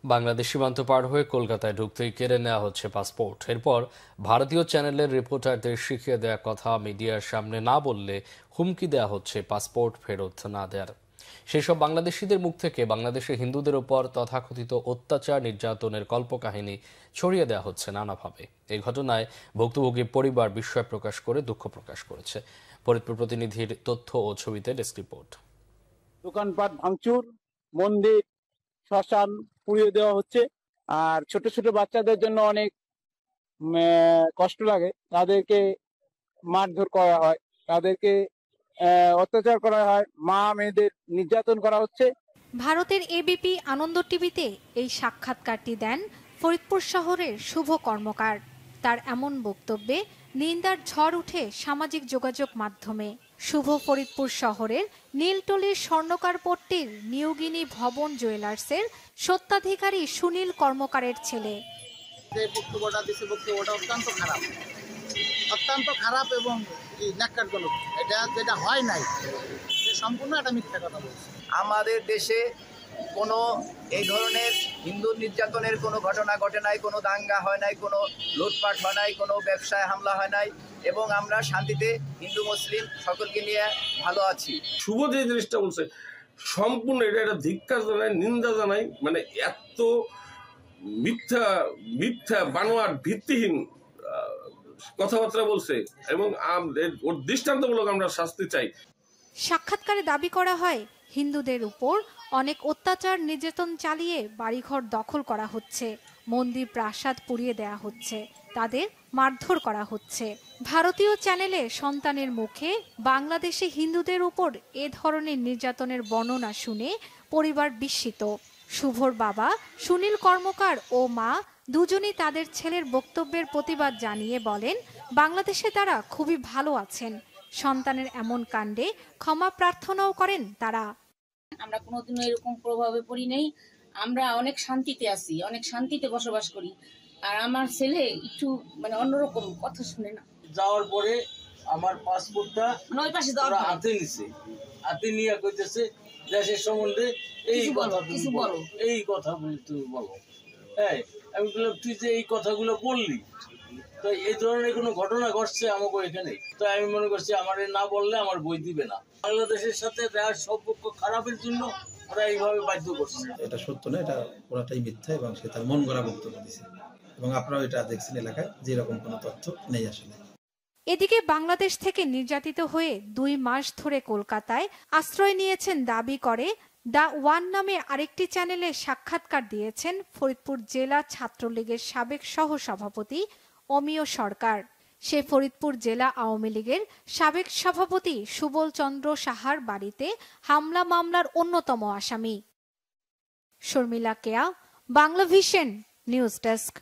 বাংলাদেশ সীমান্ত পার হয়ে কলকাতায় ঢুকতেই কেড়ে নেওয়া হচ্ছে পাসপোর্ট। এরপর ভারতীয় চ্যানেলের রিপোর্টারদের শিখিয়ে দেওয়া কথা মিডিয়ার সামনে না বললে হুমকি দেওয়া হচ্ছে পাসপোর্ট ফেরত না দেওয়ার। সেসব বাংলাদেশিদের মুখ থেকে বাংলাদেশে হিন্দুদের উপর তথাকথিত অত্যাচার নির্যাতনের কল্পকাহিনী ছড়িয়ে দেওয়া হচ্ছে নানাভাবে। এই ঘটনায় ভুক্তভোগী পরিবার বিস্ময় প্রকাশ করে দুঃখ প্রকাশ করেছে। ফরিদপুর প্রতিনিধির তথ্য ও ছবিতে ডেস্ক রিপোর্ট। দোকানপাট ভাঙচুর, মন্দির, শ্মশান পুড়িয়ে দেওয়া হচ্ছে। আর ছোট ছোট বাচ্চাদের জন্য অনেক কষ্ট লাগে। তাদেরকে মারধর করা হয়, তাদেরকে অত্যাচার করা হয়, মা মেয়েদের নির্যাতন করা হচ্ছে। ভারতের এবিপি আনন্দ টিভিতে এই সাক্ষাৎকারটি দেন ফরিদপুর শহরের শুভ কর্মকার। তার এমন বক্তব্যে নিন্দার ঝড় উঠে সামাজিক যোগাযোগ মাধ্যমে। শুভ ফরিদপুর শহরের নীলটলির স্বর্ণকার পট্টির নিয়োগিনী ভবন জুয়েলার্সের স্বত্বাধিকারী সুনীল কর্মকারের ছেলে। বক্তব্যটা অত্যন্ত খারাপ এবং ন্যাক্কারজনক। এটা যেটা হয় নাই, সম্পূর্ণ একটা মিথ্যা কথা বলছে। আমাদের দেশে কোনো এই ধরনের হিন্দু নির্যাতনের কোনো ঘটনা ঘটে নাই, কোনো দাঙ্গা হয় নাই, কোনো লুটপাট হয় নাই, কোনো ব্যবসায় হামলা হয় নাই, এবং আমরা শান্তিতে হিন্দু মুসলিম সকলকে নিয়ে ভালো আছি। শুভ যে জিনিসটা বলছে সম্পূর্ণ এটা ধিক্কার জানাই, নিন্দা জানাই। মানে এত মিথ্যা মিথ্যা বানোয়াট ভিত্তিহীন কথাবার্তা বলছে এবং ওর দৃষ্টান্তমূলক আমরা শাস্তি চাই। সাক্ষাৎকারে দাবি করা হয় হিন্দুদের উপর অনেক অত্যাচার নির্যাতন চালিয়ে বাড়িঘর দখল করা হচ্ছে, মন্দির প্রাসাদ পুড়িয়ে দেয়া হচ্ছে, তাদের মারধর করা হচ্ছে। ভারতীয় চ্যানেলে সন্তানের মুখে বাংলাদেশে হিন্দুদের উপর এ ধরনের নির্যাতনের বর্ণনা শুনে পরিবার বিস্মিত। শুভর বাবা সুনীল কর্মকার ও মা দুজনই তাদের ছেলের বক্তব্যের প্রতিবাদ জানিয়ে বলেন, বাংলাদেশে তারা খুবই ভালো আছেন। সন্তানের এমন কাণ্ডে ক্ষমা প্রার্থনাও করেন তারা। আমরা কোনোদিনও এরকম প্রভাবে পড়ি নাই। আমরা অনেক শান্তিতে আছি, অনেক শান্তিতে বসবাস করি। আর আমার ছেলে একটু অন্যরকম কথা শুনে না। যাওয়ার পরে আমার পাসপোর্টটা ওই পাশে হাতে নিছে, হাতে নিয়ে কইতেছে দেশের সম্বন্ধে এই কথা কিছু বলো, এই কথা তুমি বলো। হ্যাঁ, আমি বললাম তুই যে এই কথাগুলো বললি, তো এই ধরনের কোনো ঘটনা ঘটছে আমাকে এখানে, তো আমি মনে করছি আমার না বললে আমার বই দিবে না। বাংলাদেশের সাথে তার সম্পর্ক খারাপের জন্য ওরা এইভাবে বাধ্য করছে। এটা সত্য না, এটা পুরাটাই মিথ্যা এবং সে তার মন গড়া বক্তব্য দিয়েছে। এবং আপনারাও এটা দেখছেন এলাকায় যে এরকম কোনো তথ্য নেই আসলে। এদিকে বাংলাদেশ থেকে নির্যাতিত হয়ে 2 মাস ধরে কলকাতায় আশ্রয় নিয়েছেন দাবি করে দ্য ওয়ান নামে আরেকটি চ্যানেলে সাক্ষাৎকার দিয়েছেন ফরিদপুর জেলা ছাত্রলীগের সাবেক সহসভাপতি অমিয় সরকার। সে ফরিদপুর জেলা আওয়ামী লীগের সাবেক সভাপতি সুবল চন্দ্র সাহার বাড়িতে হামলা মামলার অন্যতম আসামি। শর্মিলা কেয়া, বাংলা ভিশন নিউজ ডেস্ক।